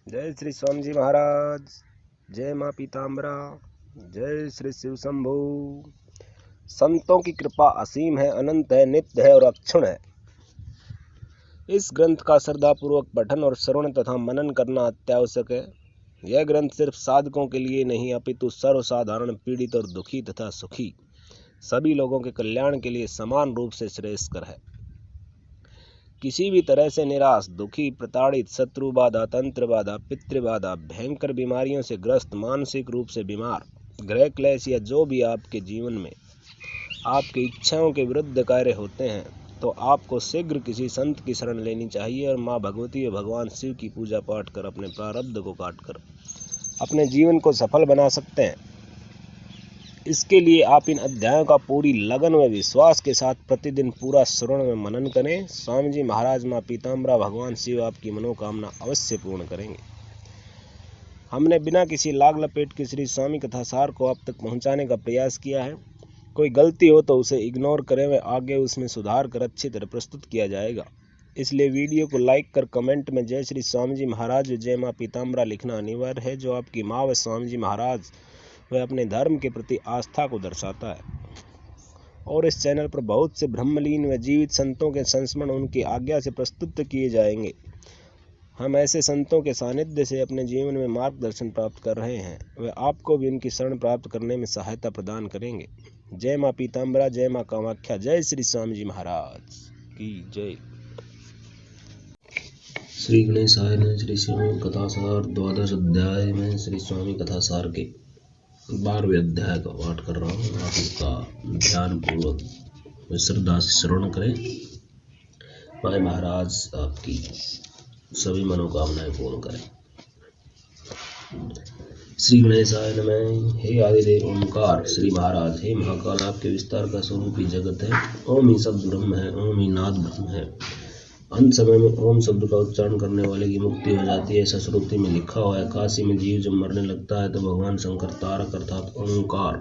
जय श्री स्वामी जी महाराज। जय माँ पीताम्बरा। जय श्री शिव शंभु। संतों की कृपा असीम है, अनंत है, नित्य है और अक्षुण है। इस ग्रंथ का श्रद्धापूर्वक पठन और श्रवण तथा मनन करना अत्यावश्यक है। यह ग्रंथ सिर्फ साधकों के लिए नहीं अपितु सर्वसाधारण पीड़ित और दुखी तथा सुखी सभी लोगों के कल्याण के लिए समान रूप से श्रेयस्कर है। किसी भी तरह से निराश, दुखी, प्रताड़ित, शत्रु बाधा, तंत्र बाधा, पितृ बाधा, भयंकर बीमारियों से ग्रस्त, मानसिक रूप से बीमार, ग्रह क्लेश या जो भी आपके जीवन में आपकी इच्छाओं के विरुद्ध कार्य होते हैं, तो आपको शीघ्र किसी संत की शरण लेनी चाहिए और माँ भगवती और भगवान शिव की पूजा पाठ कर अपने प्रारब्ध को काटकर अपने जीवन को सफल बना सकते हैं। इसके लिए आप इन अध्यायों का पूरी लगन व विश्वास के साथ प्रतिदिन पूरा श्रवण व मनन करें। स्वामी जी महाराज, माँ पीताम्बरा, भगवान शिव आपकी मनोकामना अवश्य पूर्ण करेंगे। हमने बिना किसी लाग लपेट के श्री स्वामी कथा सार को आप तक पहुंचाने का प्रयास किया है। कोई गलती हो तो उसे इग्नोर करें व आगे उसमें सुधार कर अच्छी तरह प्रस्तुत किया जाएगा। इसलिए वीडियो को लाइक कर कमेंट में जय श्री स्वामी जी महाराज, जय माँ पीताम्बरा लिखना अनिवार्य है, जो आपकी माँ व स्वामी जी महाराज वह अपने धर्म के प्रति आस्था को दर्शाता है। और इस चैनल पर बहुत से ब्रह्मलीन व जीवित संतों के संस्मरण उनकी आज्ञा से प्रस्तुत किए जाएंगे। हम ऐसे संतों के सानिध्य से अपने जीवन में मार्गदर्शन प्राप्त कर रहे हैं, वे आपको भी उनकी शरण प्राप्त करने में सहायता प्रदान करेंगे। जय माँ पीताम्बरा, जय माँ कामाख्या, जय श्री स्वामी जी महाराज की जय। श्री गणेशाय नमः। श्री स्वामी कथासार द्वादश अध्याय में श्री स्वामी कथासार के 12वें अध्याय का पाठ कर रहा हूँ। आप इसका ध्यान पूर्वक श्रद्धा से श्रवण करें। माय महाराज आपकी सभी मनोकामनाएं पूर्ण करें। श्री गणेशाय नमः। हे आदिदेव ओंकार श्री महाराज, हे महाकाल, आपके विस्तार का स्वरूप ही जगत है। ओम ही शब्द ब्रह्म है, ओम ही नाद ब्रह्म है। अंत समय में ओम शब्द का उच्चारण करने वाले की मुक्ति हो जाती है, ऐसा श्रुति में लिखा हुआ है। काशी में जीव जब मरने लगता है तो भगवान शंकर तारक अर्थात ओंकार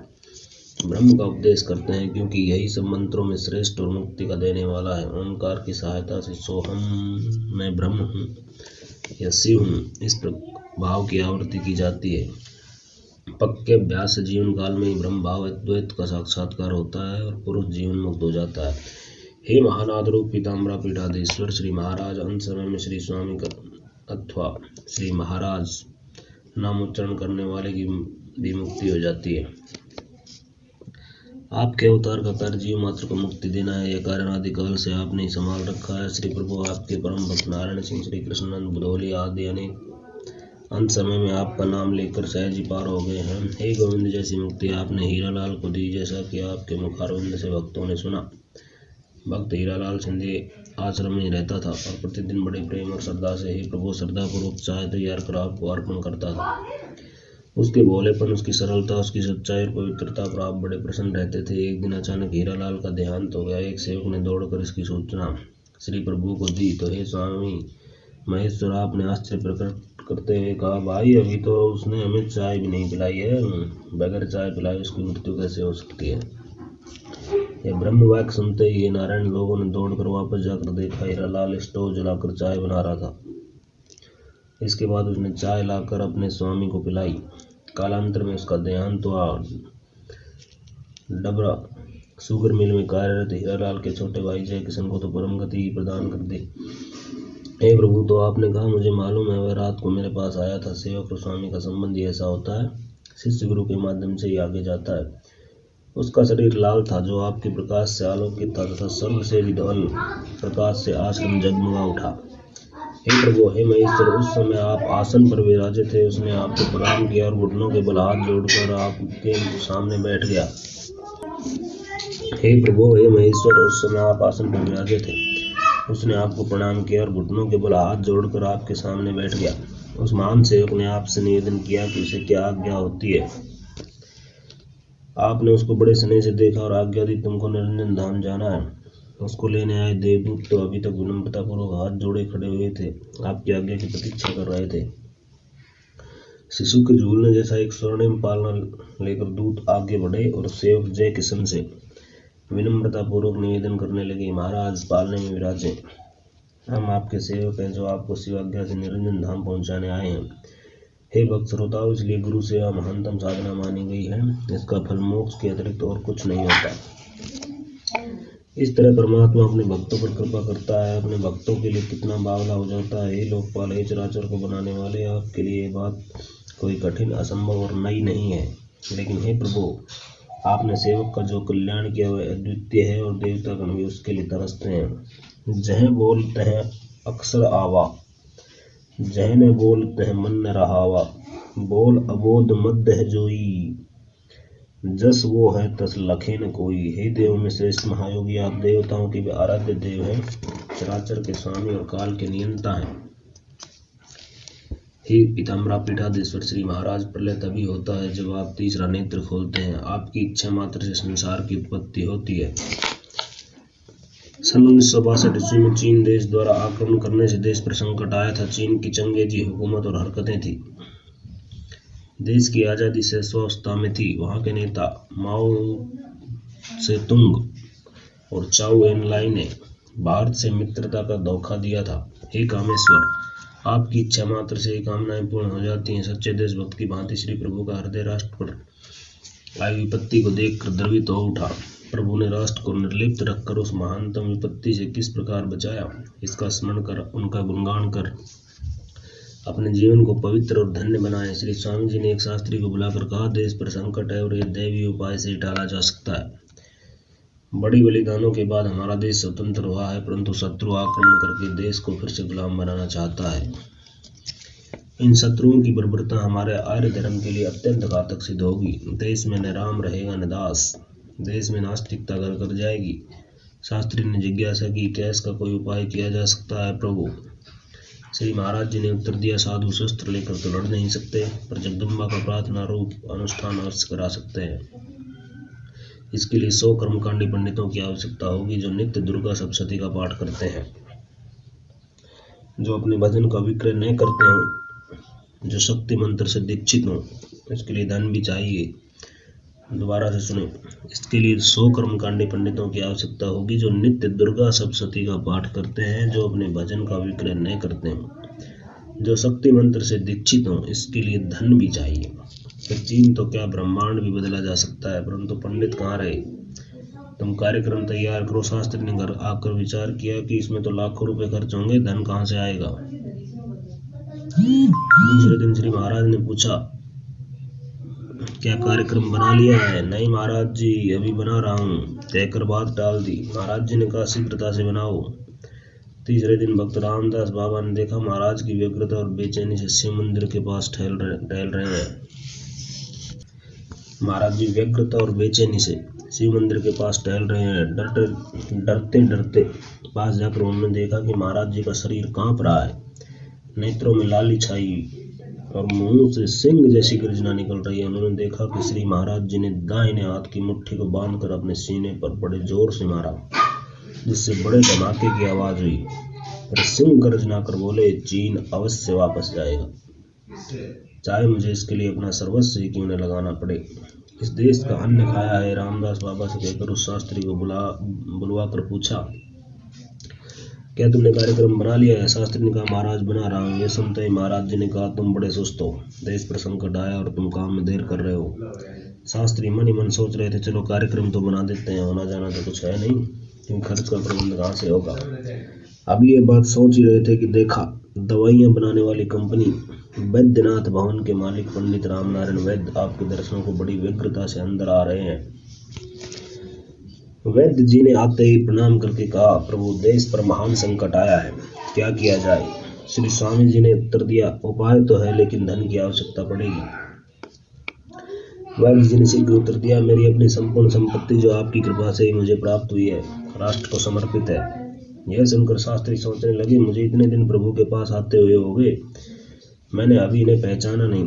ब्रह्म का उपदेश करते हैं, क्योंकि यही सब मंत्रों में श्रेष्ठ और मुक्ति का देने वाला है। ओंकार की सहायता से सोहम मैं ब्रह्म हूँ या शिव हूँ इस भाव की आवृत्ति की जाती है। पक्के अभ्यास से जीवन काल में ही ब्रह्म भाव अद्वैत का साक्षात्कार होता है और पुरुष जीवन मुक्त हो जाता है। हे महानाद रूप पीताम्बरा पीठाधीश्वर श्री महाराज, अंत समय में श्री स्वामी अथवा श्री महाराज नाम उच्चारण करने वाले की भी मुक्ति हो जाती है। आपके अवतार का कार्य जीव मात्र को मुक्ति देना है। यह कार्य आदिकाल से आपने ही संभाल रखा है। श्री प्रभु आपके परम भक्त नारायण सिंह, श्री कृष्णानंद बुधौली आदि अनेक अंत समय में आपका नाम लेकर सहज ही पार हो गए हैं। हे गोविंद, जैसी मुक्ति आपने हीरालाल को दी, जैसा कि आपके मुखारविंद से भक्तों ने सुना। भक्त हीरालाल सिंधे आश्रम में रहता था और प्रतिदिन बड़े प्रेम और श्रद्धा से ही प्रभु श्रद्धापूर्वक चाय तैयार कर आपको अर्पण करता था। उसके भोलेपन, उसकी सरलता, उसकी सच्चाई और पवित्रता पर आप बड़े प्रसन्न रहते थे। एक दिन अचानक हीरालाल का देहांत हो गया। एक सेवक ने दौड़कर इसकी सूचना श्री प्रभु को दी तो हे स्वामी महेश्वर, आपने आश्चर्य प्रकट करते हुए कहा, भाई अभी तो उसने हमें चाय भी नहीं पिलाई है, बगैर चाय पिलाए उसकी मृत्यु कैसे हो सकती है। यह ब्रह्म वाक्य सुनते ही ये नारायण लोगों ने दौड़कर वापस जाकर देखा, हीरालाल स्टोव जलाकर चाय बना रहा था। इसके बाद उसने चाय लाकर अपने स्वामी को पिलाई। कालांतर में उसका देहांत हुआ। डबरा शुगर मिल में कार्यरत हीरालाल के छोटे भाई जय किशन को तो परम गति ही प्रदान कर दी। हे प्रभु, तो आपने कहा, मुझे मालूम है, वह रात को मेरे पास आया था। सेवक और स्वामी का संबंध ही ऐसा होता है, शिष्य गुरु के माध्यम से ही आगे जाता है। उसका शरीर लाल था जो आपके प्रकाश से आलोकित था तथा स्वर्ग से विद्वान प्रकाश से आश्रम जगमगा उठा। हे प्रभु, हे महेश्वर, उस समय आप आसन पर विराजे थे। उसने आपको प्रणाम किया और घुटनों के बल हाथ जोड़कर आपके सामने बैठ गया। हे प्रभु, हे महेश्वर, उस समय आप आसन पर विराजे थे। उसने आपको प्रणाम किया और घुटनों के बल हाथ जोड़कर आपके सामने बैठ गया। उस महान सेवक ने आपसे निवेदन किया कि उसे क्या आज्ञा होती है। आपने उसको बड़े स्नेह से देखा और आज्ञा दी, तुमको निरंजन धाम जाना है। उसको लेने आए देवदूत तो अभी तक विनम्रतापूर्वक हाथ जोड़े खड़े हुए थे, आपकी आज्ञा की प्रतीक्षा कर रहे थे। शिशु के झूलने जैसा एक स्वर्णिम पालना लेकर दूत आगे बढ़े और सेवक जय किशन से विनम्रतापूर्वक निवेदन करने लगे, महाराज पालने में विराजे। हम आपके सेवक हैं जो आपको शिवाज्ञा से निरंजन धाम पहुंचाने आए हैं। हे भक्त श्रोताओं, इसलिए गुरु सेवा महानतम साधना मानी गई है। इसका फल मोक्ष के अतिरिक्त और कुछ नहीं होता। इस तरह परमात्मा अपने भक्तों पर कृपा करता है, अपने भक्तों के लिए कितना बावला हो जाता है। हे लोकपाल, हे चराचर को बनाने वाले, आपके लिए ये बात कोई कठिन, असंभव और नई नहीं है। लेकिन हे प्रभु, आपने सेवक का जो कल्याण किया वह अद्वितीय है और देवता गण भी उसके लिए तरसते हैं। जह बोलते हैं अक्सर आवा, जह ने बोलते हैं मन न रहावा, बोल अबोध मध्य है जोई, जस वो है तस लखे न कोई। हे देव में श्रेष्ठ महायोगी, आप देवताओं के भी आराध्य देव हैं, चराचर के स्वामी और काल के नियंता हैं। हे पीताम्बरा पीठाधीश्वर श्री महाराज, प्रलय तभी होता है जब आप तीसरा नेत्र खोलते हैं। आपकी इच्छा मात्र से संसार की उत्पत्ति होती है। सन 1962 ईस्वी में चीन देश द्वारा आक्रमण करने से देश पर संकट आया था। चीन की चंगेजी हुकूमत और हरकतें थी। देश की आज़ादी शैशवावस्था में थी। वहाँ के नेता माओ सेतुंग और चाउ एन लाई ने भारत से मित्रता का धोखा दिया था। हे कामेश्वर, आपकी इच्छा मात्र से ये कामनाएं पूर्ण हो जाती हैं। सच्चे देशभक्त की भांति श्री प्रभु का हृदय राष्ट्र पर आई विपत्ति को देखकर द्रवित हो उठा। प्रभु ने राष्ट्र को निर्लिप्त रखकर उस महानतम विपत्ति से किस प्रकार बचाया, इसका स्मरण कर, उनका गुणगान कर अपने जीवन को पवित्र और धन्य बनाएं। श्री स्वामी जी ने एक शास्त्री को बुलाकर कहा, देश पर संकट है और यह दैवीय उपाय से टाला जा सकता है। बड़ी बलिदानों के बाद हमारा देश स्वतंत्र हुआ है, परंतु शत्रु आक्रमण करके देश को फिर से गुलाम बनाना चाहता है। इन शत्रुओं की बर्बरता हमारे आर्य धर्म के लिए अत्यंत घातक सिद्ध होगी। देश में न राम रहेगा न दास, देश में नास्तिकता घर कर जाएगी। शास्त्री ने जिज्ञासा की, क्या इसका कोई उपाय किया जा सकता है प्रभु? श्री महाराज जी ने उत्तर दिया, साधु शस्त्र लेकर तो लड़ नहीं सकते, पर जगदम्बा का प्रार्थना रूप अनुष्ठान अवश्य करा सकते हैं। इसके लिए 100 कर्मकांडी पंडितों की आवश्यकता होगी जो नित्य दुर्गा सप्तशती का पाठ करते हैं, जो अपने भजन का विक्रय न करते हों, जो शक्ति मंत्र से दीक्षित हों। इसके लिए धन भी चाहिए। दोबारा से सुने, इसके लिए 100 कर्मकांडी पंडितों की आवश्यकता होगी जो नित्य दुर्गा सप्तशती का पाठ करते हैं, जो अपने भजन का विक्रय न करते हों, जो शक्ति मंत्र से दीक्षित हों। इसके लिए धन भी चाहिए। फिर चीन तो क्या ब्रह्मांड भी बदला जा सकता है, परंतु पंडित कहाँ रहे? तुम कार्यक्रम तैयार करो। शास्त्री ने घर आकर विचार किया कि इसमें तो लाखों रुपए खर्च होंगे, धन कहाँ से आएगा? दूसरे दिन श्री महाराज ने पूछा, क्या कार्यक्रम बना लिया है? नहीं महाराज जी, अभी बना रहा हूँ, कहकर बात टाल दी। महाराज जी ने कहा, शीघ्रता से बनाओ। तीसरे दिन भक्त रामदास बाबा ने देखा महाराज की व्यग्रता और बेचैनी से शिव मंदिर के पास टहल रहे हैं। महाराज जी व्यग्रता और बेचैनी से शिव मंदिर के पास टहल रहे हैं। डरते डरते पास जाकर उन्होंने देखा कि महाराज जी का शरीर कांप रहा है, नेत्रों में लाली छाई और मुंह से सिंह जैसी गर्जना निकल रही है। उन्होंने देखा कि श्री महाराज जी ने दाहिने हाथ की मुट्ठी को बांधकर अपने सीने पर बड़े जोर से मारा, जिससे बड़े धमाके की आवाज हुई। फिर सिंह गर्जना कर बोले, चीन अवश्य वापस जाएगा, चाहे मुझे इसके लिए अपना सर्वस्व ही क्यों न लगाना पड़े। इस देश का अन्न खाया है, रामदास बाबा से कहकर उस शास्त्री को बुलवा कर पूछा, क्या तुमने कार्यक्रम बना लिया है? शास्त्री ने कहा, महाराज बना रहा हूँ। ये सुनते ही महाराज जी ने कहा, तुम बड़े सुस्त हो, देश पर संकट आया और तुम काम में देर कर रहे हो। शास्त्री मन ही मन सोच रहे थे, चलो कार्यक्रम तो बना देते हैं, होना जाना तो कुछ है नहीं, क्योंकि खर्च का प्रबंध कहाँ से होगा। अभी ये बात सोच ही रहे थे कि देखा, दवाइयाँ बनाने वाली कंपनी वैद्यनाथ भवन के मालिक पंडित रामनारायण वैद्य आपके दर्शनों को बड़ी व्यग्रता से अंदर आ रहे हैं। वैद्य जी ने आते ही प्रणाम करके कहा, प्रभु देश पर महान संकट आया है, क्या किया जाए? श्री स्वामी जी ने उत्तर दिया, उपाय तो है लेकिन धन की आवश्यकता पड़ेगी। वैद्य जी ने शीघ्र उत्तर दिया, मेरी अपनी संपूर्ण संपत्ति जो आपकी कृपा से ही मुझे प्राप्त हुई है, राष्ट्र को समर्पित है। यह सुनकर शास्त्री सोचने लगे, मुझे इतने दिन प्रभु के पास आते हुए हो गए, मैंने अभी इन्हें पहचाना नहीं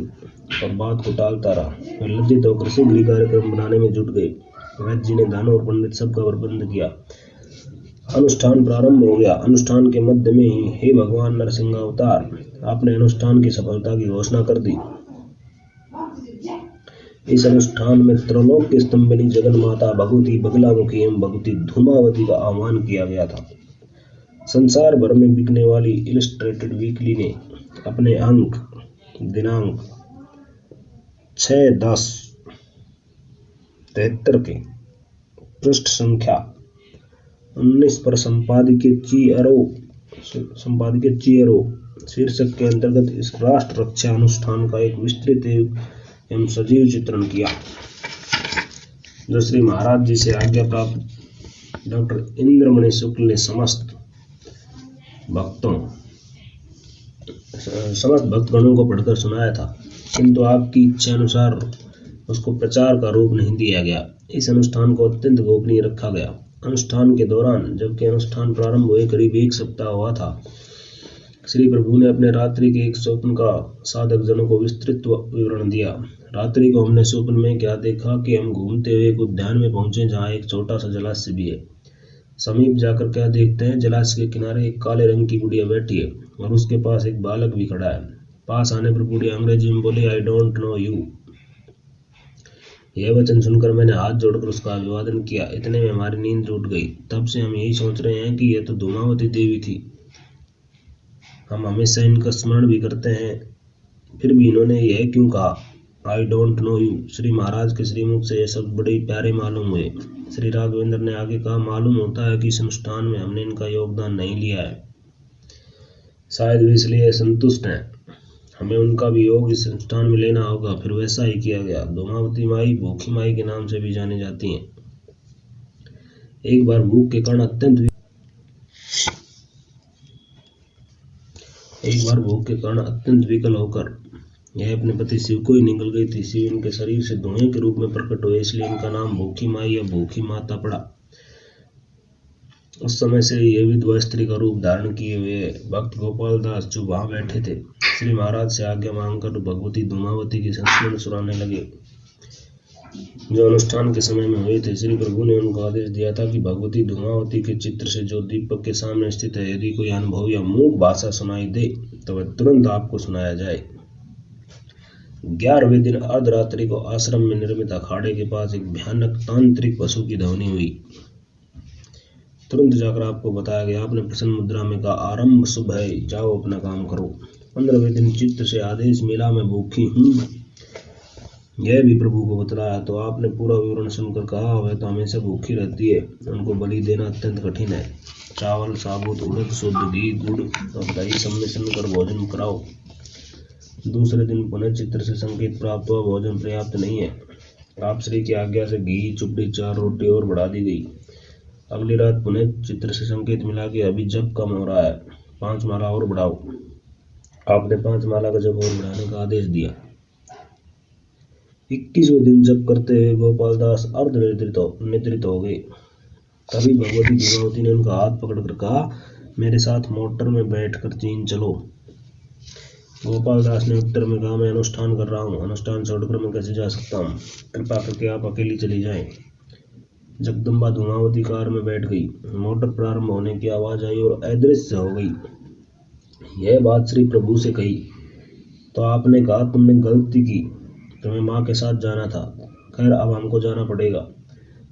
और बात को टालता रहा। वे लज्जित होकर शीघ्र ही कार्यक्रम बनाने में जुट गए। वैद्य जी ने दानों और पंडित सबका प्रबंध किया। अनुष्ठान प्रारंभ हो गया। अनुष्ठान के मध्य में ही हे भगवान नरसिंह अवतार, आपने अनुष्ठान की सफलता की घोषणा कर दी। इस अनुष्ठान में त्रिलोक की स्तंभिनी जगन माता भगवती बगलामुखी एवं भगवती धूमावती का आह्वान किया गया था। संसार भर में बिकने वाली इलस्ट्रेटेड वीकली ने अपने अंक दिनांक 6/10/73 के पृष्ठ संख्या 19 पर संपादकीय चीयरो शीर्षक के अंतर्गत इस राष्ट्र रक्षा अनुष्ठान का एक विस्तृत एवं सजीव चित्रण किया, जो श्री महाराज जी से आज्ञा प्राप्त डॉक्टर इंद्रमणि शुक्ल ने समस्त भक्तगणों को पढ़कर सुनाया था, किंतु आपकी इच्छा अनुसार उसको प्रचार का रूप नहीं दिया गया। इस अनुष्ठान को अत्यंत गोपनीय रखा गया। अनुष्ठान के दौरान, जबकि अनुष्ठान प्रारंभ हुए करीब 1 सप्ताह हुआ था, श्री प्रभु ने अपने रात्रि के एक स्वप्न का साधक जनों को विस्तृत विवरण दिया। रात्रि को हमने स्वप्न में क्या देखा कि हम घूमते हुए एक उद्यान में पहुंचे जहां एक छोटा सा जलाशय भी है। समीप जाकर क्या देखते हैं, जलाशय के किनारे एक काले रंग की गुड़िया बैठी है और उसके पास एक बालक भी खड़ा है। पास आने पर गुड़िया अंग्रेजी में बोली, आई डोंट नो यू। यह वचन सुनकर मैंने हाथ जोड़कर उसका अभिवादन किया। इतने में हमारी नींद टूट गई। तब से हम यही सोच रहे हैं कि यह तो धूमावती देवी थी। हम हमेशा इनका स्मरण भी करते हैं, फिर भी इन्होंने यह क्यों कहा, I don't know you. Shri Maharaj के श्रीमुख से यह शब्द बड़े प्यारे मालूम हुए। श्री राघवेंद्र ने आगे कहा, मालूम होता है कि इस अनुष्ठान में हमने इनका योगदान नहीं लिया है। शायद वे इसलिए संतुष्ट हैं। हमें उनका भी योग इस अनुष्ठान में लेना होगा। फिर वैसा ही किया गया। धूमावती माई भूखी माई के नाम से भी जानी जाती हैं। एक बार भूख के कारण अत्यंत विकल होकर यह अपने पति शिव को ही निकल गई थी। शिव इनके शरीर से धुएं के रूप में प्रकट हुए, इसलिए इनका नाम भूखी माई या भूखी माता पड़ा। उस समय से यह विधवा स्त्री का रूप धारण किए हुए भक्त गोपाल दास जो वहां बैठे थे, श्री महाराज से आज्ञा मांगकर भगवती धूमावती की संस्मरण सुनाने लगे, जो अनुष्ठान के समय में हुए थे। श्री प्रभु ने उनको आदेश दिया था कि भगवती धूमावती के चित्र से जो दीपक के सामने स्थित है, यदि कोई अनुभव या मूक भाषा सुनाई दे तो वह तुरंत आपको सुनाया जाए। 11वें दिन अर्धरात्रि को आश्रम में निर्मित अखाड़े के पास एक भयानक तांत्रिक पशु की ध्वनि हुई। तुरंत जाकर आपको बताया गया। आपने प्रसन्न मुद्रा में कहा, आरंभ शुभ है, जाओ अपना काम करो। 15वें दिन चित्त से आदेश मिला, मैं भूखी हूँ, यह भी प्रभु को बतलाया तो आपने पूरा विवरण सुनकर कहा, वह तो हमेशा भूखी रहती है, उनको बलि देना अत्यंत कठिन है। चावल, साबुत उड़द, शुद्ध घी, गुड़ और दही सम्मिश्रण कर भोजन कराओ। दूसरे दिन पुनः चित्र से संकेत प्राप्त हुआ, भोजन पर्याप्त नहीं है। आप श्री की आज्ञा से घी, चुपड़ी, 4 रोटी और बढ़ा दी गई। अगली रात पुनः चित्र से संकेत मिला कि अभी जप कम हो रहा है, 5 माला और बढ़ाओ। आपने 5 माला का जप और बढ़ाने का आदेश दिया। 21वें दिन जप करते हुए गोपाल दास अर्ध निद्रित हो गए। तभी भगवती धूमावती ने उनका हाथ पकड़कर कहा, मेरे साथ मोटर में बैठकर चीन चलो। गोपाल दास ने उत्तर में कहा, मैं अनुष्ठान कर रहा हूँ, अनुष्ठान छोड़कर मैं कैसे जा सकता हूँ, कृपा करके आप अकेली चली जाएं। जगदम्बा धूमावती कार में बैठ गई। मोटर प्रारंभ होने की आवाज आई और अदृश्य हो गई। यह बात श्री प्रभु से कही तो आपने कहा, तुमने गलती की, तुम्हें माँ के साथ जाना था। खैर, अब हमको जाना पड़ेगा।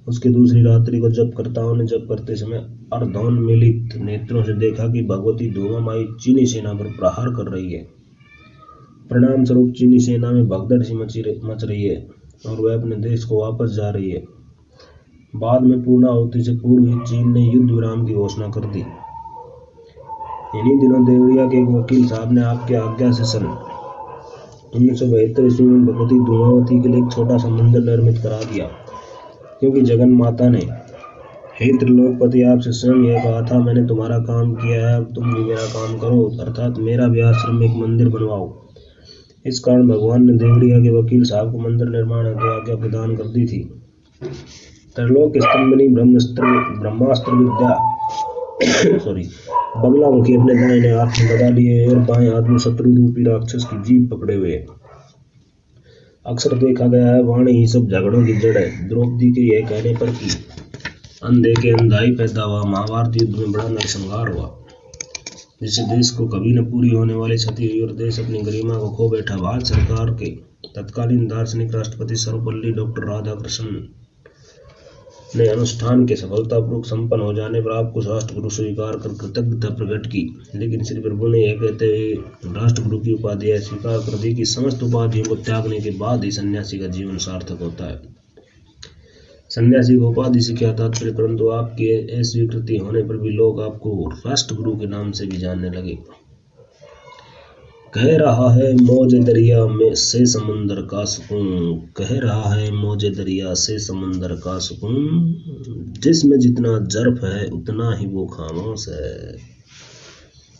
उसकी दूसरी रात्रि को जपकर्ताओं ने जप करते समय अर्धोन्मीलित नेत्रों से देखा कि भगवती धूमा माई चीनी सेना पर प्रहार कर रही है। परिणाम स्वरूप चीनी सेना में भगदड़ सी मच रही है और वह अपने देश को वापस जा रही है। बाद में पूर्णाहुति से पूर्व ही चीन ने युद्ध विराम की घोषणा कर दी। इन्हीं दिनों देवरिया के एक वकील साहब ने आपकी आज्ञा से सन 1972 ईस्वी में भगवती धूमावती के लिए एक छोटा सा मंदिर निर्मित करा दिया, क्योंकि जगन माता ने, हे त्रिलोकपति, आपसे स्वयं यह कहा था, मैंने तुम्हारा काम किया है, अब तुम भी मेरा काम करो, अर्थात मेरा भी आश्रम में एक मंदिर बनवाओ। इस कारण भगवान ने देवरिया के वकील साहब को मंदिर निर्माण की आज्ञा प्रदान कर दी थी। त्रिलोक स्तंभनी ब्रह्मास्त्र विद्या बगलामुखी अपने दाहिने हाथ में दबा लिए और बाएं हाथ में शत्रु रूपी राक्षस की जीभ पकड़े हुए। अक्सर देखा गया है, वाणी ही सब झगड़ों की जड़ है। द्रौपदी के यह कहने पर कि अंधे के अंधाई पैदा हुआ, महाभारत युद्ध में बड़ा नरसंहार हुआ, जिससे देश को कभी न पूरी होने वाली क्षति हुई और देश अपनी गरिमा को खो बैठा। भारत सरकार के तत्कालीन दार्शनिक राष्ट्रपति सर्वपल्ली डॉक्टर राधाकृष्णन ने अनुष्ठान के सफलतापूर्वक संपन्न हो जाने पर आपको राष्ट्रगुरु स्वीकार कर कृतज्ञता प्रकट की। लेकिन श्री प्रभु ने यह कहते हुए राष्ट्रगुरु की उपाधि स्वीकार कर दी कि समस्त उपाधियों को त्यागने के बाद ही सन्यासी का जीवन सार्थक होता है। सन्यासी को उपाधि से क्या तात्पर्य, परंतु आपकी अस्वीकृति होने पर भी लोग आपको राष्ट्रगुरु के नाम से भी जानने लगे। कह रहा है मौज दरिया में से समुंदर का सुकून, कह रहा है मौज दरिया से समुंदर का सुकून, जिसमें जितना जर्फ है उतना ही वो खामोश है।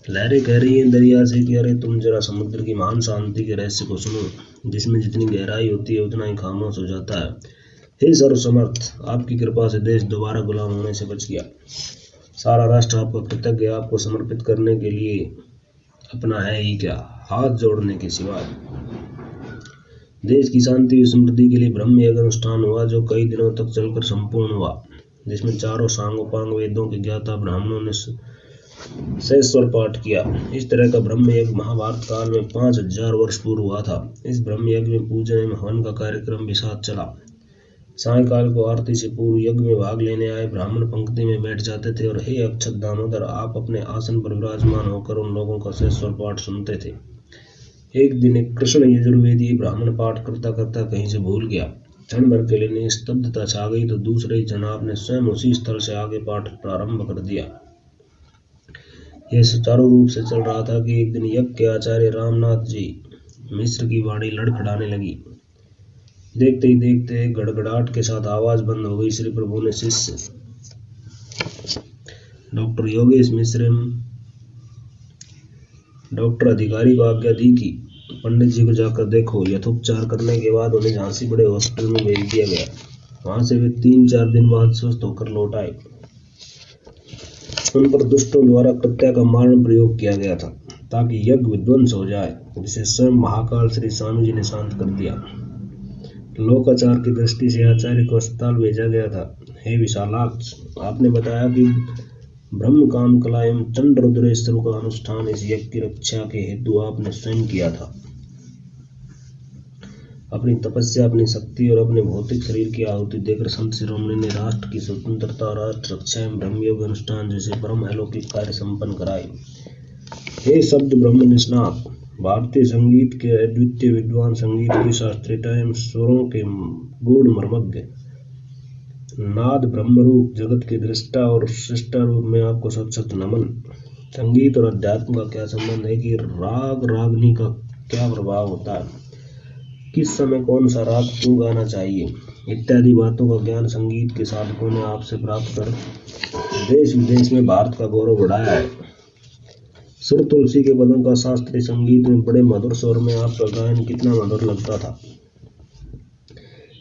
लहरें कह रही हैं दरिया से कि अरे तुम जरा समुद्र की महान शांति के रहस्य को सुनो, जिसमें जितनी गहराई होती है उतना ही खामोश हो जाता है। हे सर्वसमर्थ, आपकी कृपा से देश दोबारा गुलाम होने से बच गया। सारा राष्ट्र आपका कृतज्ञ, आपको समर्पित करने के लिए अपना है ही क्या, हाथ जोड़ने के सिवाय। देश की शांति और समृद्धि के लिए ब्रह्म यज्ञ अनुष्ठान हुआ, जो कई दिनों तक चलकर संपूर्ण हुआ, जिसमें चारों सांगोपांग वेदों के ज्ञाता ब्राह्मणों ने सहस्वर पाठ किया। इस तरह का ब्रह्म यज्ञ महाभारत काल में 5000 वर्ष पूर्व हुआ था। इस ब्रह्म यज्ञ में पूजन एवं हवन का कार्यक्रम भी साथ चला। सायंकाल को आरती से पूर्व यज्ञ में भाग लेने आए ब्राह्मण पंक्ति में बैठ जाते थे और हे अक्षत दामोदर, आप अपने आसन पर विराजमान होकर उन लोगों का सहस्वर पाठ सुनते थे। एक दिन एक कृष्ण यजुर्वेदी ब्राह्मण पाठ करता करता कहीं से भूल गया। क्षण भर के लिए निस्तब्धता छा गई तो दूसरे ही क्षण आपने स्वयं उसी स्थल से आगे पाठ प्रारंभ कर दिया। यह सुचारू रूप से चल रहा था कि एक दिन यज्ञ के आचार्य रामनाथ जी मिश्र की वाणी लड़खड़ाने लगी। देखते ही देखते गड़गड़ाहट के साथ आवाज बंद हो गई। श्री प्रभु ने शिष्य डॉक्टर योगेश मिश्र डॉक्टर अधिकारी को आज्ञा दी कि पंडित जी को जाकर देखो। यथोपचार करने के बाद उन्हें झांसी बड़े हॉस्पिटल में भेज दिया गया। वहां से वे 3-4 दिन बाद स्वस्थ होकर लौट आए। उन पर दुष्टों द्वारा प्रत्यय का मारण प्रयोग किया गया था ताकि यज्ञ विध्वंस हो जाए, जिसे स्वयं महाकाल श्री स्वामी जी ने शांत कर दिया। लोकाचार की दृष्टि से आचार्य को अस्पताल भेजा गया था। हे विशालाक्ष, आपने बताया कि ब्रह्म काम कला एवं चंड रुद्रेश्वर का अनुष्ठान इस यज्ञ की रक्षा के हेतु आपने स्वयं किया था। अपनी तपस्या, अपनी शक्ति और अपने भौतिक शरीर की आहुति देकर संत शिरोमणि ने राष्ट्र की स्वतंत्रता और राष्ट्र रक्षा एवं ब्रह्मयोग अनुष्ठान जैसे परम अलौकिक कार्य संपन्न कराए। हे शब्द ब्रह्म निष्णात, भारतीय संगीत के अद्वितीय विद्वान, संगीत की शास्त्रीयता एवं स्वरों के गूढ़ मर्मज्ञ, नाद ब्रह्मरूप जगत के दृष्टा और सृष्टा रूप में आपको सत सत नमन। संगीत और अध्यात्म का क्या संबंध है कि राग रागनी का क्या प्रभाव होता है, किस समय कौन सा राग क्यों गाना चाहिए, इत्यादि बातों का ज्ञान संगीत के साधकों ने आपसे प्राप्त कर देश विदेश में भारत का गौरव बढ़ाया है। सुर तुलसी के पदों का शास्त्रीय संगीत में बड़े मधुर स्वर में आपका गायन कितना मधुर लगता था,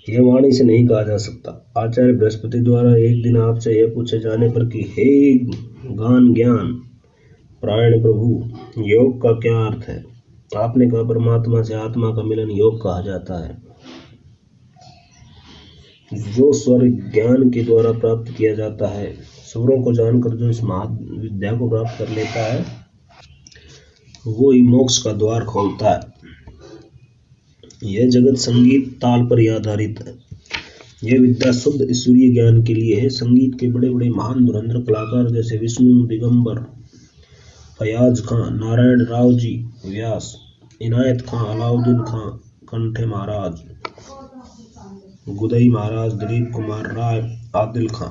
यह वाणी से नहीं कहा जा सकता। आचार्य बृहस्पति द्वारा एक दिन आपसे यह पूछे जाने पर कि हे गान ज्ञान प्राण प्रभु, योग का क्या अर्थ है, आपने कहा परमात्मा से आत्मा का मिलन योग कहा जाता है। जो स्वर ज्ञान के द्वारा प्राप्त किया जाता है, स्वरों को जानकर जो इस महाविद्या को प्राप्त कर लेता है, वो ही मोक्ष का द्वार खोलता है। यह जगत संगीत ताल पर आधारित है। यह विद्या शुद्ध ईश्वरीय ज्ञान के लिए है। संगीत के बड़े बड़े महान धुरंधर कलाकार जैसे विष्णु दिगंबर, फयाज खां, नारायण राव जी व्यास, इनायत खां, अलाउद्दीन खां कंठे महाराज, गुदई महाराज, दिलीप कुमार राय, आदिल खां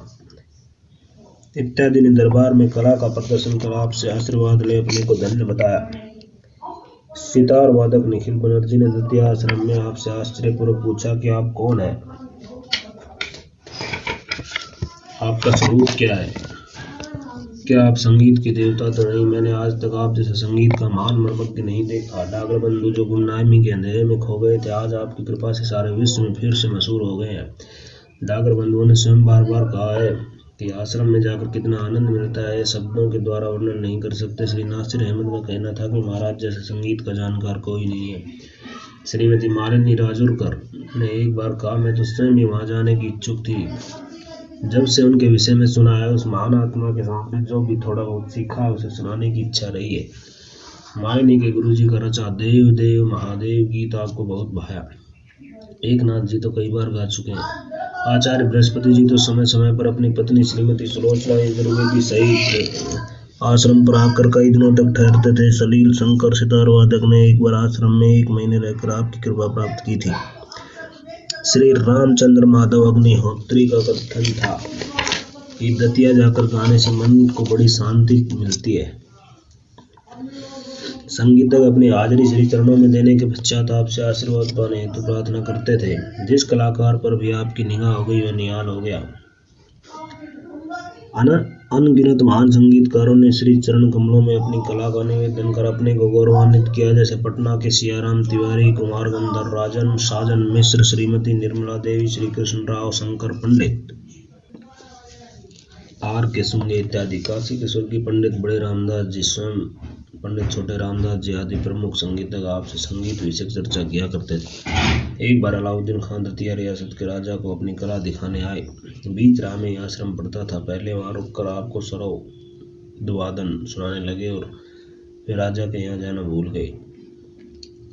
इत्यादि ने दरबार में कला का प्रदर्शन कर आपसे आशीर्वाद ले अपने को धन्य बताया। सितार वादक निखिल बनर्जी ने द्वितीय आश्रम में आपसे आश्चर्यपूर्वक पूछा कि आप कौन हैं, आपका स्वरूप क्या है, क्या आप संगीत के देवता तो नहीं। मैंने आज तक आप जैसे संगीत का महान मर्मज्ञ नहीं देखा। डागर बंधु जो गुमनामी के अंधेरे में खो गए थे, आज आपकी कृपा से सारे विश्व में फिर से मशहूर हो गए हैं। डागर बंधुओं ने स्वयं बार बार कहा है कि आश्रम में जाकर कितना आनंद मिलता है, शब्दों के द्वारा वर्णन नहीं कर सकते। श्री नासिर अहमद का कहना था कि महाराज जैसे संगीत का जानकार कोई नहीं है। श्रीमती मालिनी राजुरकर ने एक बार कहा, मैं तो स्वयं भी वहां जाने की इच्छुक थी। जब से उनके विषय में सुना है, उस महान आत्मा के सामने जो भी थोड़ा बहुत सीखा है उसे सुनाने की इच्छा रही है। मालिनी के गुरुजी का रचा देव देव महादेव गीत आपको बहुत भाया। एक नाथ जी तो कई बार गा चुके हैं। आचार्य बृहस्पति जी तो समय समय पर अपनी पत्नी श्रीमती सुलोचना यजुर्वेदी सहित आश्रम पर आकर कई दिनों तक ठहरते थे। सलील शंकर सितार वादक ने एक बार आश्रम में 1 महीने रहकर आपकी कृपा प्राप्त की थी। श्री रामचंद्र माधव अग्निहोत्री का कथन था कि दतिया जाकर गाने से मन को बड़ी शांति मिलती है। संगीतज्ञ अपनी हाजिरी श्री चरणों में देने के पश्चात आपसे आशीर्वाद पाने हेतु प्रार्थना करते थे। जिस कलाकार पर भी आपकी निगाह हो गई वह निहाल हो गया। अनगिनत महान संगीतकारों ने श्री चरण कमलों में अपनी कला का निवेदन कर अपने को गौरवान्वित किया, जैसे पटना के सियाराम तिवारी, कुमार गंधर राजन, साजन मिश्र, श्रीमती निर्मला देवी, श्री कृष्ण राव, शंकर पंडित, आर के सुंगे इत्यादि। काशी के स्वर्गीय पंडित बड़े रामदास जी, स्वयं पंडित छोटे रामदास जी आदि प्रमुख संगीतज्ञ आपसे संगीत विषय चर्चा किया करते थे। एक बार अलाउद्दीन खान दतिया रियासत के राजा को अपनी कला दिखाने आए। बीच राह में आश्रम पड़ता था। पहले वहां रुककर आपको सरोद वादन सुनाने लगे और फिर राजा के यहाँ जाना भूल गए।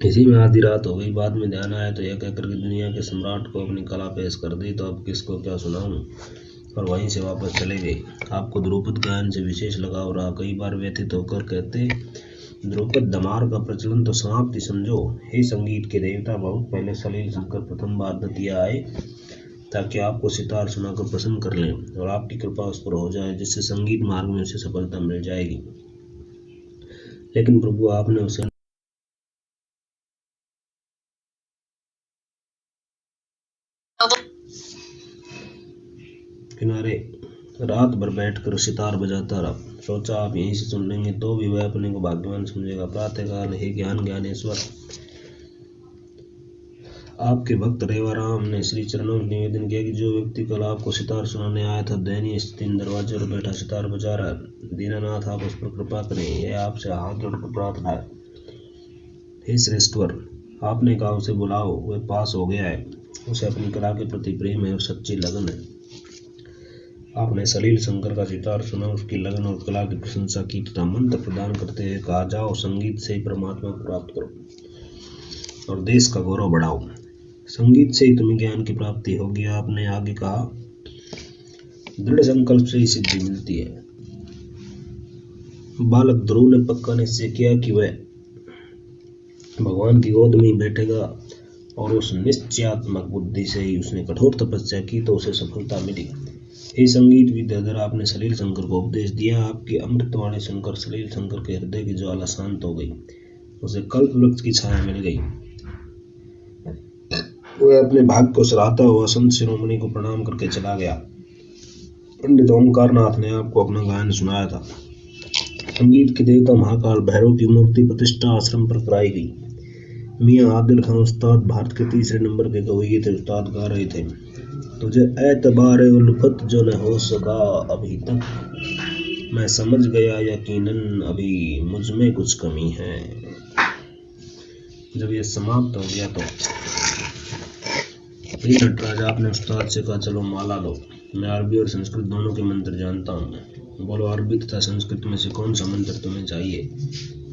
इसी में आधी रात हो गई। बाद में ध्यान आया तो यह कहकर कि दुनिया के सम्राट को अपनी कला पेश कर दी, तो अब किसको क्या सुनाऊं, और वहीं से वापस चले गए। आपको ध्रुपद गायन से विशेष लगाव रहा। कई बार व्यथित होकर कहते, ध्रुपद धमार का प्रचलन तो समाप्ति समझो। हे संगीत के देवता, बहुत पहले सलील शंकर प्रथम बार दतिया आए ताकि आपको सितार सुनाकर प्रसन्न कर लें और आपकी कृपा उस पर हो जाए, जिससे संगीत मार्ग में उसे सफलता मिल जाएगी। लेकिन प्रभु आपने उसे किनारे रात भर बैठकर सितार बजाता रहा। सोचा आप यहीं से सुन लेंगे तो भी वह अपने को भाग्यवान समझेगा। प्रातःकाल हे ज्ञानेश्वर, आपके भक्त रेवाराम ने श्री चरणों में निवेदन किया कि जो व्यक्ति कल आपको सितार सुनाने आया था दयनीय स्थिति में दरवाजे पर बैठा सितार बजा रहा है। दीनानाथ, आप उस पर कृपा करें, यह आपसे हाथ जोड़कर प्रार्थना है। हे श्रेष्ठवर, आपने कहा उसे बुलाओ, वह पास हो गया है। उसे अपनी कला के प्रति प्रेम है और सच्ची लगन है। आपने सलील शंकर का सितार सुना, उसकी लगन और कला की प्रशंसा की तथा मंत्र प्रदान करते हुए कहा, जाओ संगीत से ही परमात्मा को प्राप्त करो और देश का गौरव बढ़ाओ। संगीत से ही तुम्हें ज्ञान की प्राप्ति होगी। आपने आगे कहा, दृढ़ संकल्प से ही सिद्धि मिलती है। बालक ध्रुव ने पक्का निश्चय किया कि वह भगवान की गोद में ही बैठेगा और उस निश्चयात्मक बुद्धि से ही उसने कठोर तपस्या की तो उसे सफलता मिली। हे संगीत विद्याधर, आपने सलील शंकर को उपदेश दिया। आपकी अमृतवाणी सुनकर सलील शंकर के हृदय की ज्वाला शांत हो गई। उसे कल्प वृक्ष की छाया मिल गई। वह अपने भाग्य को सराहता हुआ संत शिरोमणि को प्रणाम करके चला गया। पंडित ओंकारनाथ ने आपको अपना गायन सुनाया था। संगीत के देवता महाकाल भैरव की मूर्ति प्रतिष्ठा आश्रम पर कराई गई। मियां आदिल खान उस्ताद भारत के 3रे नंबर के कवि थे। उस्ताद गा रहे थे, तुझे एतबारे उल्फत जो न हो सका अभी तक, मैं समझ गया यकीनन अभी मुझ में कुछ कमी है। जब यह समाप्त हो गया तो नटराज, आपने उस्ताद से कहा, चलो माला लो, मैं अरबी और संस्कृत दोनों के मंत्र जानता हूँ। बोलो, अरबी तथा संस्कृत में से कौन सा मंत्र तुम्हें चाहिए?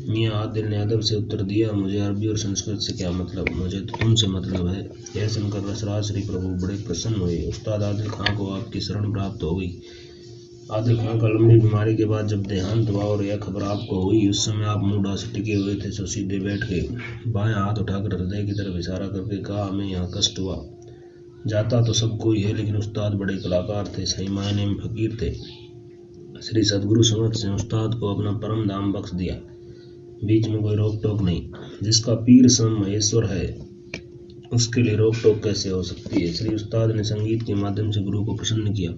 मियां आदिल ने अदब से उत्तर दिया, मुझे अरबी और संस्कृत से क्या मतलब, मुझे तो तुमसे मतलब है। यह सुनकर रसराज श्री प्रभु बड़े प्रसन्न हुए। उस्ताद आदिल खां को आपकी शरण प्राप्त हो गई। आदिल खां का लंबी बीमारी के बाद जब देहांत हुआ और यह खबर आपको हुई, उस समय आप मुंडा से टिके हुए थे, सो सीधे बैठ गए। बाएं हाथ उठाकर हृदय की तरफ इशारा करके कहा, हमें यहाँ कष्ट हुआ। जाता तो सब कोई है, लेकिन उस्ताद बड़े कलाकार थे, सही मायने में फकीर थे। श्री सद्गुरु समक्ष ने उस्ताद को अपना परम धाम बख्श दिया। बीच में कोई रोक टोक नहीं। जिसका पीर स्वयं महेश्वर है उसके लिए रोक टोक कैसे हो सकती है। श्री उस्ताद ने संगीत के माध्यम से गुरु को प्रसन्न किया।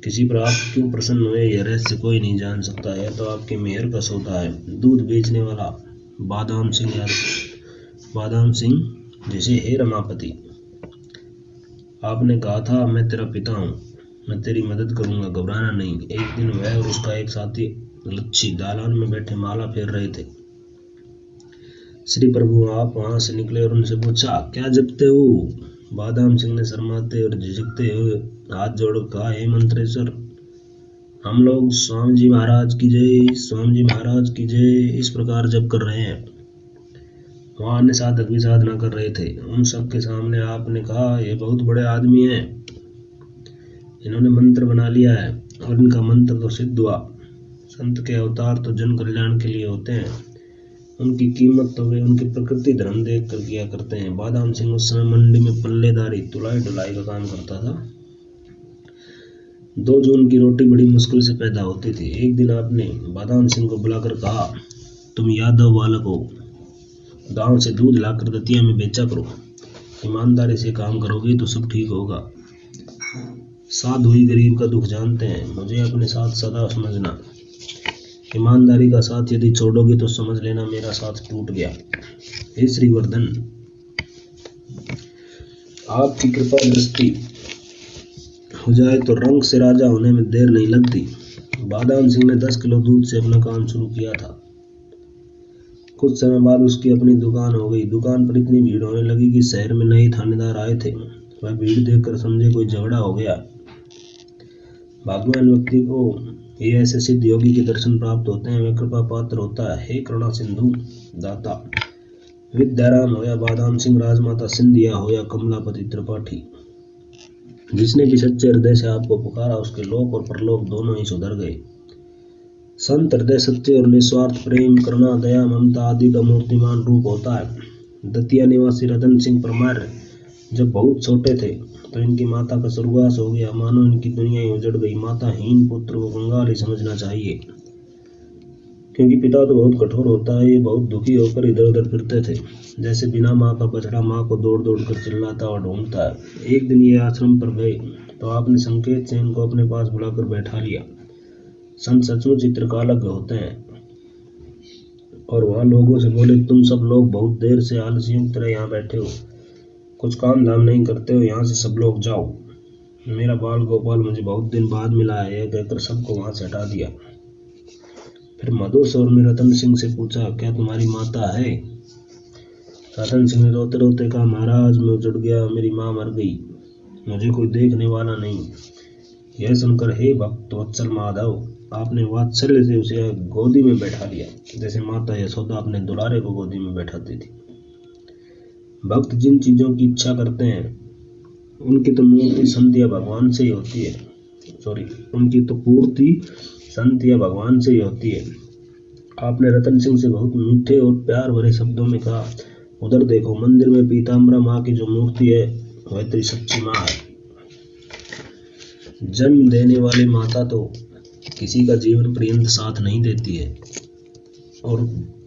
किसी पर आप क्यों प्रसन्न हुए यह रहस्य कोई नहीं जान सकता है, तो आपके मेहर का सौदा है। दूध बेचने वाला बादाम सिंह जैसे, हे रमापति, आपने कहा था मैं तेरा पिता हूँ, मैं तेरी मदद करूंगा, घबराना नहीं। एक दिन वह और उसका एक साथी लच्छी दालान में बैठे माला फेर रहे थे। श्री प्रभु आप वहां से निकले और उनसे पूछा, क्या जपते हो? बादाम सिंह ने शर्माते और झिझकते हुए हाथ जोड़कर कहा, हे मंत्रेश्वर, हम लोग स्वामी जी महाराज की जय, स्वामी जी महाराज की जय इस प्रकार जप कर रहे हैं। वहां अन्य साधक भी साधना कर रहे थे। उन सबके सामने आपने कहा, ये बहुत बड़े आदमी हैं, इन्होंने मंत्र बना लिया है और इनका मंत्र तो सिद्ध हुआ। संत के अवतार तो जन कल्याण के लिए होते हैं। उनकी कीमत तो वे उनकी प्रकृति धर्म देख कर किया करते हैं। बादाम सिंह उस समय मंडी में पल्लेदारी तुलाई ढुलाई का काम करता था। 2 जून की रोटी बड़ी मुश्किल से पैदा होती थी। एक दिन आपने बादाम सिंह को बुलाकर कहा, तुम यादव बालक हो, गांव से दूध लाकर दतिया में बेचा करो। ईमानदारी से काम करोगे तो सब ठीक होगा। साधु ही गरीब का दुख जानते हैं। मुझे अपने साथ सदा समझना। ईमानदारी का साथ यदि छोड़ोगे तो समझ लेना मेरा साथ टूट गया। हे श्रीवर्धन, आपकी कृपा दृष्टि हो जाए तो रंग से राजा होने में देर नहीं लगती। बादाम सिंह ने 10 किलो दूध से अपना काम शुरू किया था। कुछ समय बाद उसकी अपनी दुकान हो गई। दुकान पर इतनी भीड़ होने लगी कि शहर में नए थानेदार आए थे। वह भीड़ देखकर समझे कोई झगड़ा हो गया। भाग्यवान व्यक्ति को ये ऐसे सिद्ध योगी के दर्शन प्राप्त होते हैं। वह कृपा पात्र होता है। हे करुणा सिंधु दाता, विद्याराम हो या बादाम सिंह, राजमाता सिंधिया हो या कमलापति त्रिपाठी, जिसने भी सच्चे हृदय से आपको पुकारा उसके लोक और परलोक दोनों ही सुधर गए। संत हृदय सच्चे और निस्वार्थ प्रेम, करुणा, दया, ममता आदि का मूर्तिमान रूप होता है। दतिया निवासी रतन सिंह परमार जब बहुत छोटे थे तो इनकी माता का स्वर्गवास हो गया। मानो इनकी दुनिया ही उजड़ गई। माताहीन पुत्र को कंगाल ही समझना चाहिए, क्योंकि पिता तो बहुत कठोर होता है। ये बहुत दुखी होकर इधर उधर फिरते थे, जैसे बिना माँ का बछड़ा माँ को दौड़ दौड़ कर चिल्लाता और ढूंढता है। एक दिन ये आश्रम पर गए तो आपने संकेत से इनको अपने पास बुलाकर बैठा लिया। संत सचमुच चित्रकालज्ञ होते हैं। और वहाँ लोगों से बोले, तुम सब लोग बहुत देर से आलसियों की तरह यहाँ बैठे हो, कुछ काम धाम नहीं करते हो, यहाँ से सब लोग जाओ। मेरा बाल गोपाल मुझे बहुत दिन बाद मिला है, यह कहकर सबको वहाँ से हटा दिया। फिर मधुर स्वर में रतन सिंह से पूछा, क्या तुम्हारी माता है? रतन सिंह ने रोते रोते कहा, महाराज मैं उजड़ गया, मेरी माँ मर गई, मुझे कोई देखने वाला नहीं। यह सुनकर हे भक्त वत्सल माधव, आपने वात्सल्य से उसे गोदी में बैठा लिया, जैसे माता यशोदा अपने दुलारे को गोदी में बैठाती थी। भक्त जिन चीजों की इच्छा करते हैं उनकी तो मूर्ति संत या भगवान से ही होती है। उनकी तो पूर्ति संत या भगवान से ही होती है। आपने रतन सिंह से बहुत मीठे और प्यार भरे शब्दों में कहा, उधर देखो, मंदिर में पीताम्बरा माँ की जो मूर्ति है वह तेरी सच्ची माँ है। जन्म देने वाली माता तो किसी का जीवन पर्यंत साथ नहीं देती है, और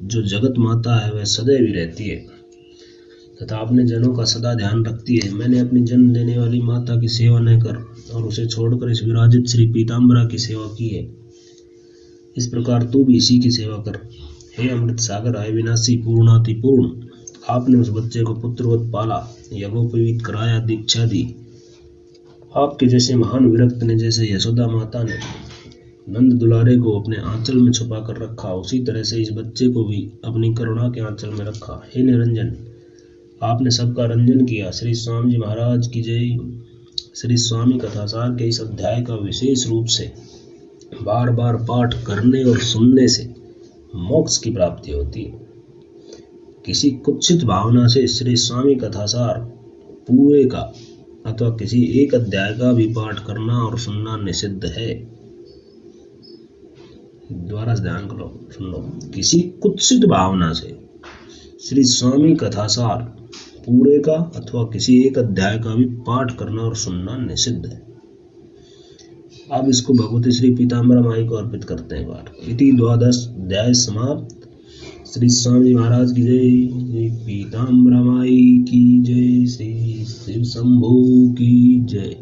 जो जगत माता है वह सदैव ही रहती है तथा अपने जनों का सदा ध्यान रखती है। मैंने अपनी जन्म देने वाली माता की सेवा न कर और उसे छोड़कर इस विराजित श्री पीताम्बरा की सेवा की है। इस प्रकार तू भी इसी की सेवा कर। हे अमृत सागर, आय विनाशी पूर्णाति पूर्ण, आपने उस बच्चे को पुत्रवत पाला, यज्ञोपवीत कराया, दीक्षा दी। आपके जैसे महान विरक्त ने, जैसे यशोदा माता ने नंद दुलारे को अपने आंचल में छुपा कर रखा, उसी तरह से इस बच्चे को भी अपनी करुणा के आंचल में रखा। हे निरंजन, आपने सबका रंजन किया। श्री स्वामी जी महाराज की जय। श्री स्वामी कथासार के इस अध्याय का विशेष रूप से बार बार पाठ करने और सुनने से मोक्ष की प्राप्ति होती है। किसी कुत्सित भावना से श्री स्वामी कथासार पूरे का अथवा किसी एक अध्याय का भी पाठ करना और सुनना निषिद्ध है। दोबारा ध्यान करो, सुन लो। किसी कुत्सित भावना से श्री स्वामी कथासार पूरे का अथवा किसी एक अध्याय का भी पाठ करना और सुनना निषिद्ध है। अब इसको भगवती श्री पीताम्बरा माई को अर्पित करते हैं। बार इति 12 अध्याय समाप्त। श्री स्वामी महाराज की जय। पीताम्बरा माई की जय। श्री शिव शंभू की जय।